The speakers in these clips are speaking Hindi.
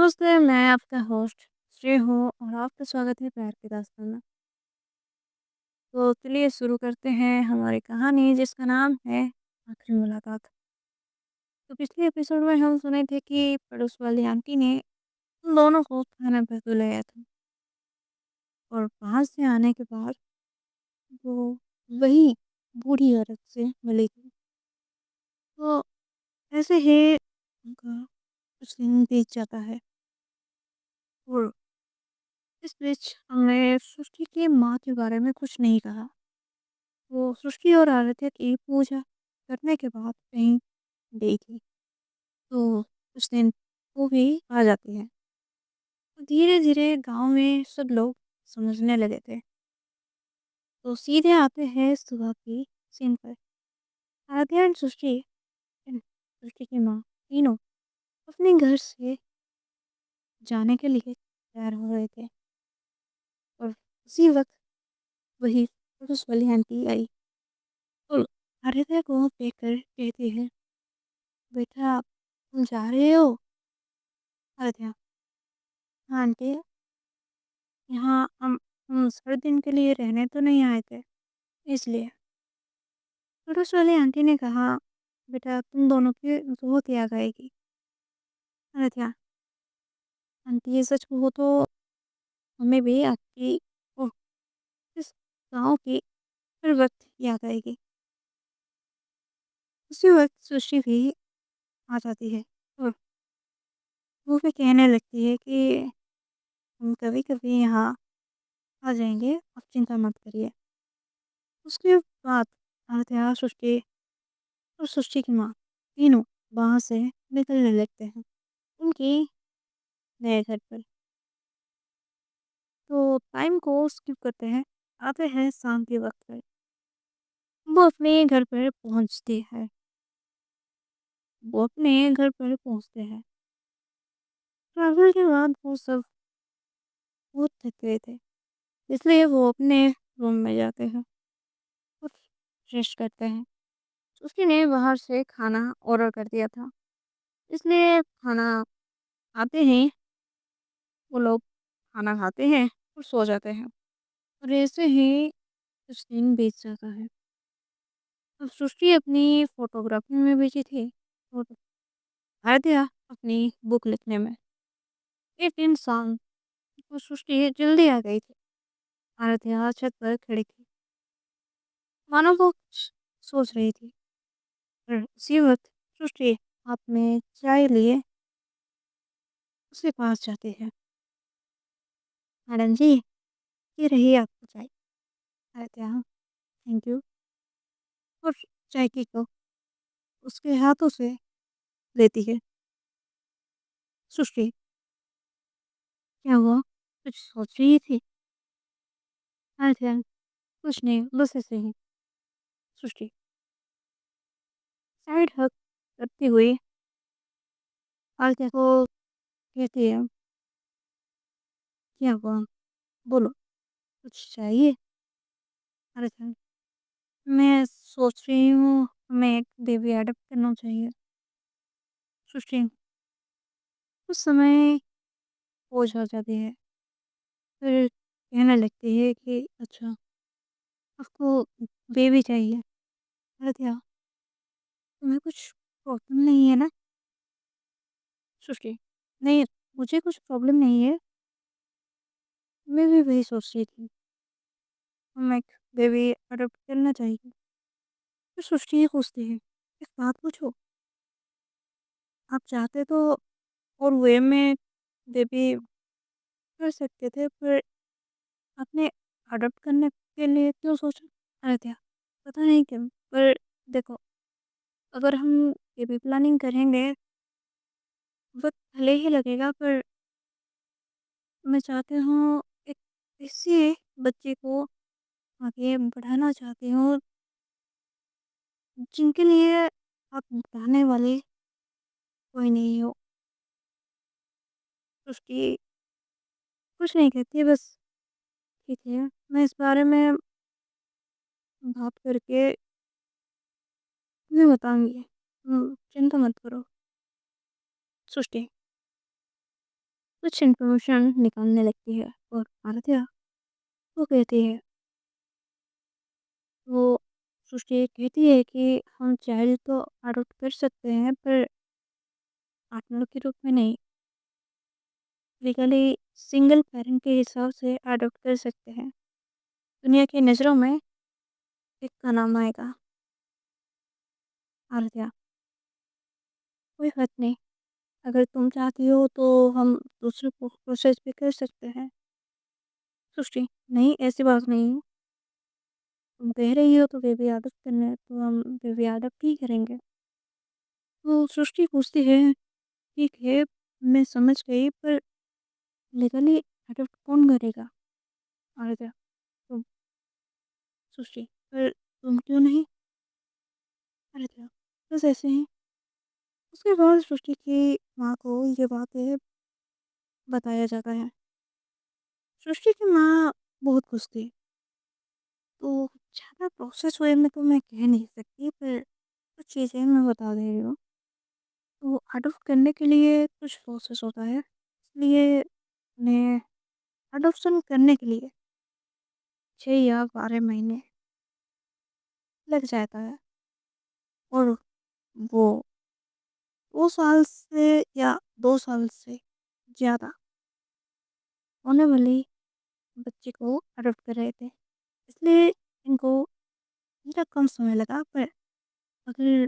नमस्ते, मैं आपका होस्ट श्री हूँ और आपका स्वागत है प्यार की दास्तान में। तो चलिए शुरू करते हैं हमारी कहानी जिसका नाम है आखिरी मुलाकात। तो पिछले एपिसोड में हम सुने थे कि पड़ोस वाली आंटी ने उन दोनों को खाना पे बुलाया था और वहाँ से आने के बाद वो वही बूढ़ी औरत से मिली थी। तो ऐसे ही उनका कुछ दिन बीत जाता है और इस बीच हमने सृष्टि की माँ के बारे में कुछ नहीं कहा। वो सृष्टि और आराध्या की पूजा करने के बाद कहीं गई थी। तो उस दिन वो भी आ जाती है। तो धीरे धीरे गांव में सब लोग समझने लगे थे। तो सीधे आते हैं सुबह की सीन पर। आराध्या एंड सृष्टि की माँ तीनों अपने घर से जाने के लिए तैयार हो रहे थे और उसी वक्त वही पुलिस वाली आंटी आई और आराध्या को देखकर कहती है, बेटा आप तुम जा रहे हो? आराध्या, हाँ आंटी, यहाँ हम थोड़े दिन के लिए रहने तो नहीं आए थे, इसलिए। पड़ोस वाली आंटी ने कहा, बेटा तुम दोनों की बहुत याद आएगी। अरे क्या आंटी, ये सच कहो तो हमें भी आपकी ओह, इस गाँव की हर वक्त याद आएगी। उसी वक्त सुशी भी आ जाती है और वो भी कहने लगती है कि हम कभी कभी यहाँ आ जाएंगे, आप चिंता मत करिए। उसके बाद आराध्या, सृष्टि और सृष्टि की माँ तीनों वहाँ से निकलने लगते हैं उनके नए घर पर। तो टाइम को स्किप करते हैं, आते हैं शाम के वक्त पर। वो अपने घर पर पहुँचती है। वो अपने घर पर पहुँचते हैं। ट्रैवल के बाद वो सब बहुत थक गए थे, इसलिए वो अपने रूम में जाते हैं और रेस्ट करते हैं। उसकी ने बाहर से खाना ऑर्डर कर दिया था, इसलिए खाना आते ही वो लोग खाना खाते हैं और सो जाते हैं। और ऐसे ही कुछ दिन बीत जाता है। अब सृष्टि अपनी फोटोग्राफी में बिजी थी और आराध्या अपनी बुक लिखने में। एक दिन शाम को सृष्टि जल्दी आ गई थी। आराध्या छत पर खड़ी थी, मानो वो कुछ सोच रही थी। और उसी वक्त सृष्टि हाथ में चाय लिए उसके पास जाती है। मैडम जी, ये रही आपको चाय। Aaradhya, thank you. और चाय की कप उसके हाथों से लेती है। सृष्टि, क्या हुआ? कुछ सोच रही थी? आराध्या, कुछ नहीं, बस ऐसे ही। सृष्टि साइड हक करती हुई आराध्या को कहती है, क्या हुआ? बोलो, कुछ चाहिए? आराध्या, मैं सोच रही हूँ हमें एक बेबी अडॉप्ट करना चाहिए। सृष्टि उस समय होश हो जाती है, फिर कहने लगती है कि अच्छा, आपको बेबी चाहिए। आराध्या, तुम्हें कुछ प्रॉब्लम नहीं है ना? सृष्टि, नहीं, मुझे कुछ प्रॉब्लम नहीं है। मैं भी वही सोच रही थी, हम एक बेबी अडॉप्ट करना चाहिए। फिर सृष्टि ये पूछती है, एक बात पूछो, आप चाहते तो और वे में बेबी कर सकते थे, पर आपने अडॉप्ट करने के लिए क्यों सोचा? आराध्या, पता नहीं क्यों, पर देखो, अगर हम बेबी प्लानिंग करेंगे, वक्त भले ही लगेगा, पर मैं चाहती हूँ एक ऐसे बच्चे को आगे बढ़ाना चाहती हूँ जिनके लिए आप बताने वाले कोई नहीं हो। उसकी कुछ नहीं कहती, बस ठीक है, मैं इस बारे में बात करके तुम्हें बताऊंगी। चिंता मत करो। सृष्टि, कुछ इन्फॉर्मेशन निकालने लगती है और आराध्या वो कहती है, वो सृष्टि कहती है कि हम चाइल्ड तो अडॉप्ट कर सकते हैं पर पार्टनर के रूप में नहीं, लीगली सिंगल पेरेंट के हिसाब से अडॉप्ट कर सकते हैं। दुनिया की नज़रों में एक का नाम आएगा, आराध्या। कोई बात नहीं, अगर तुम चाहती हो तो हम दूसरे प्रोसेस भी कर सकते हैं। सृष्टि, नहीं ऐसी बात नहीं है। तुम कह रही हो तो बेबी अडॉप्ट करना है तो हम बेबी अडॉप्ट ही करेंगे। तो सृष्टि पूछती है, ठीक है, मैं समझ गई पर लीगली अडॉप्ट कौन करेगा? आराध्या, तुम। सृष्टि, पर तुम क्यों नहीं? आराध्या, बस ऐसे ही। उसके बाद सृष्टि की माँ को ये बातें बताया जाता है। सृष्टि की माँ बहुत खुश थी। तो ज़्यादा प्रोसेस वे में तो मैं कह नहीं सकती पर कुछ चीज़ें मैं बता दे रही हूँ। तो अडॉप्ट करने के लिए कुछ प्रोसेस होता है, इसलिए उन्हें अडॉप्शन करने के लिए 6 या 12 महीने लग जाता है। और वो 2 साल से या 2 साल से ज़्यादा होने वाली बच्ची को अडॉप्ट कर रहे थे, इसलिए इनको थोड़ा कम समय लगा। पर अगर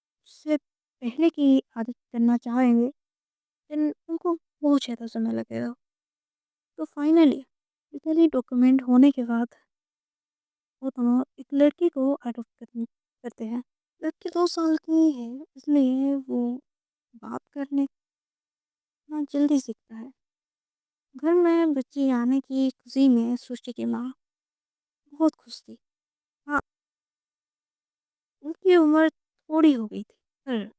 उससे पहले की आदत करना चाहेंगे देन उनको बहुत ज़्यादा समय लगेगा। तो फाइनली इतने डॉक्यूमेंट होने के बाद वो दोनों एक लड़की को अडॉप्ट करते हैं। लड़की 2 साल की है, इसलिए वो बात करने ना जल्दी सीखता है। घर में बच्ची आने की खुशी में सृष्टि की माँ बहुत खुश थी। हाँ, उनकी उम्र थोड़ी हो गई थी पर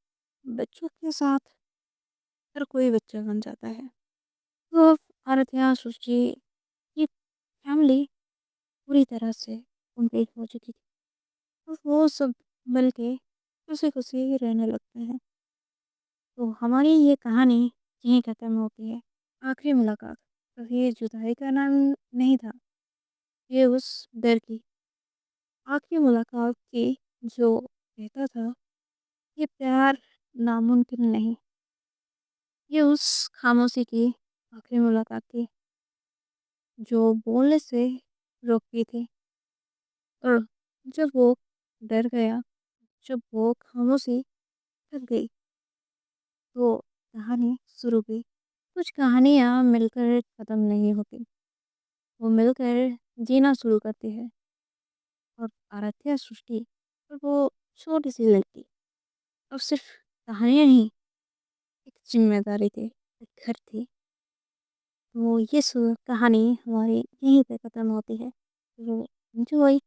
बच्चों के साथ हर कोई बच्चा बन जाता है। तो अब आराध्या सृष्टि की फैमिली पूरी तरह से कंप्लीट हो चुकी थी। तो वो सब मिलके खुशी-खुशी रहने लगते हैं। तो हमारी ये कहानी यहीं ख़त्म होती है। आखिरी मुलाकात। तो ये जुदाई का नाम नहीं था, ये उस डर की आखिरी मुलाकात की जो कहता था, ये प्यार नामुमकिन नहीं। ये उस खामोशी की आखिरी मुलाकात थी, जो बोलने से रोकती थी। और जब वो डर गया, जब वो खामोशी थक गई, तो कहानी शुरू हुई। कुछ कहानियाँ मिलकर ख़त्म नहीं होती, वो मिलकर जीना शुरू करती है। और आराध्या सृष्टि और वो छोटी सी लड़की अब सिर्फ कहानियाँ नहीं, एक जिम्मेदारी थी, एक घर थी। तो ये कहानी हमारी यहीं पे ख़त्म होती है। तो एंजॉय।